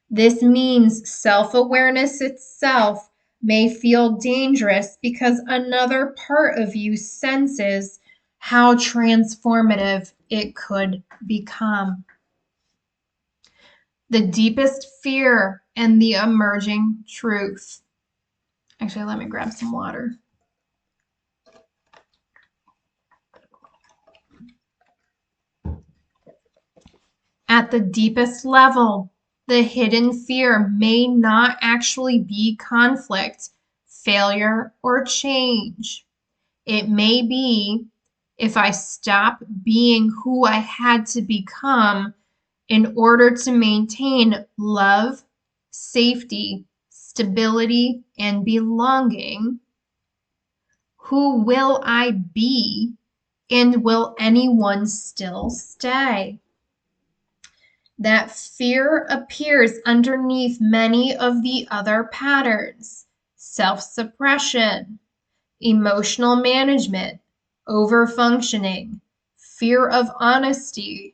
This means self-awareness itself may feel dangerous because another part of you senses how transformative it could become. The deepest fear and the emerging truth. Actually, let me grab some water. At the deepest level, the hidden fear may not actually be conflict, failure, or change. It may be, if I stop being who I had to become in order to maintain love, safety, stability, and belonging, who will I be, and will anyone still stay? That fear appears underneath many of the other patterns: self-suppression, emotional management, overfunctioning, fear of honesty,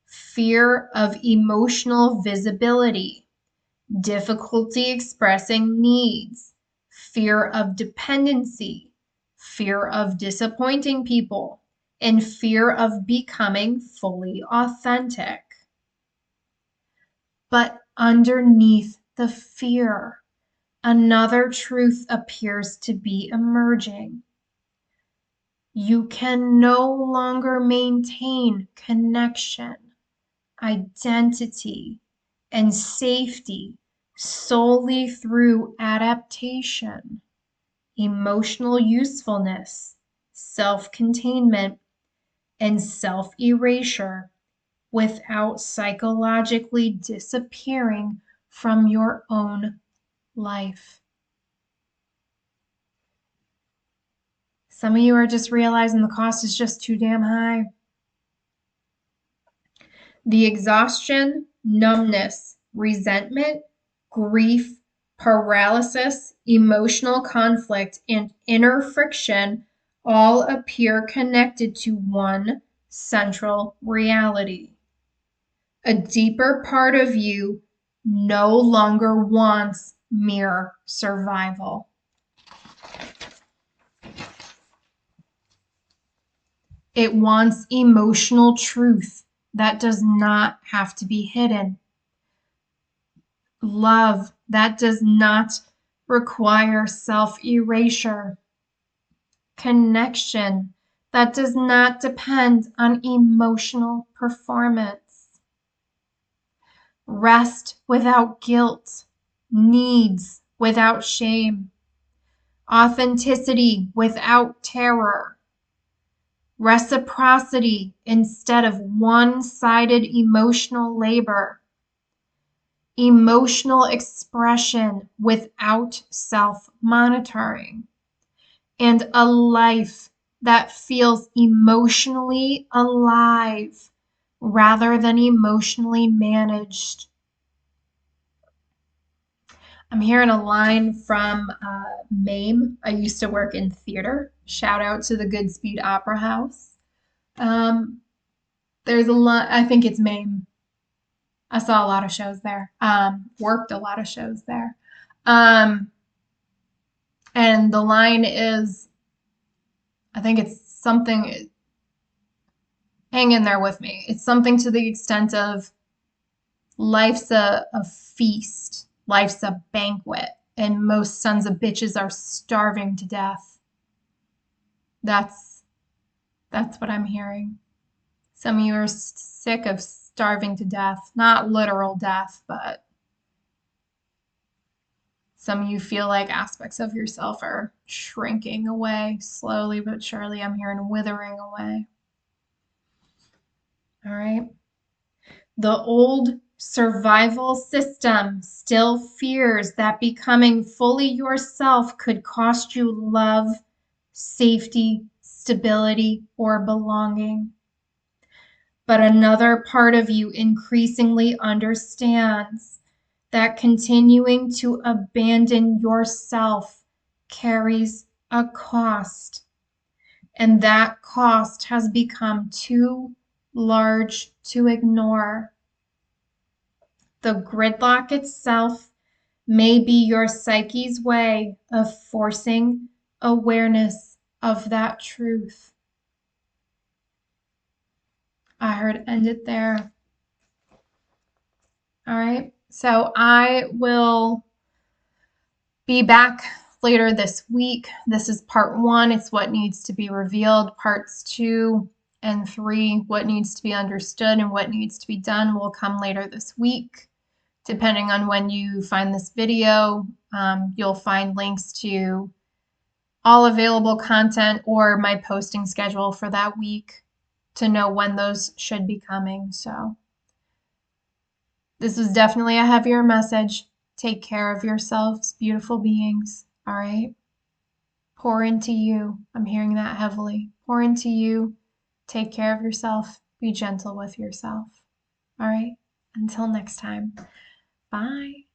fear of emotional visibility, difficulty expressing needs, fear of dependency, fear of disappointing people, and fear of becoming fully authentic. But underneath the fear, another truth appears to be emerging. You can no longer maintain connection, identity, and safety solely through adaptation, emotional usefulness, self-containment, and self-erasure without psychologically disappearing from your own life. Some of you are just realizing the cost is just too damn high. The exhaustion, numbness, resentment, grief, paralysis, emotional conflict, and inner friction all appear connected to one central reality. A deeper part of you no longer wants mere survival. It wants emotional truth that does not have to be hidden. Love that does not require self-erasure. Connection that does not depend on emotional performance. Rest without guilt, needs without shame, authenticity without terror, reciprocity instead of one-sided emotional labor, emotional expression without self-monitoring, and a life that feels emotionally alive rather than emotionally managed. I'm hearing a line from MAME. I used to work in theater. Shout out to the Goodspeed Opera House. There's a lot, I think it's MAME. I saw a lot of shows there. Worked a lot of shows there. And the line is, I think it's something, hang in there with me. It's something to the extent of life's a feast, life's a banquet, and most sons of bitches are starving to death. That's what I'm hearing. Some of you are sick of starving to death, not literal death, but some of you feel like aspects of yourself are shrinking away slowly but surely. I'm hearing withering away. All right. The old survival system still fears that becoming fully yourself could cost you love, safety, stability, or belonging. But another part of you increasingly understands that continuing to abandon yourself carries a cost, and that cost has become too large to ignore. The gridlock itself may be your psyche's way of forcing awareness of that truth. I heard end it there. All right, so I will be back later this week. This is part 1. It's what needs to be revealed. Parts 2 and 3, what needs to be understood and what needs to be done, will come later this week. Depending on when you find this video, you'll find links to all available content or my posting schedule for that week to know when those should be coming. So this was definitely a heavier message. Take care of yourselves, beautiful beings. All right. Pour into you. I'm hearing that heavily. Pour into you. Take care of yourself. Be gentle with yourself. All right. Until next time. Bye.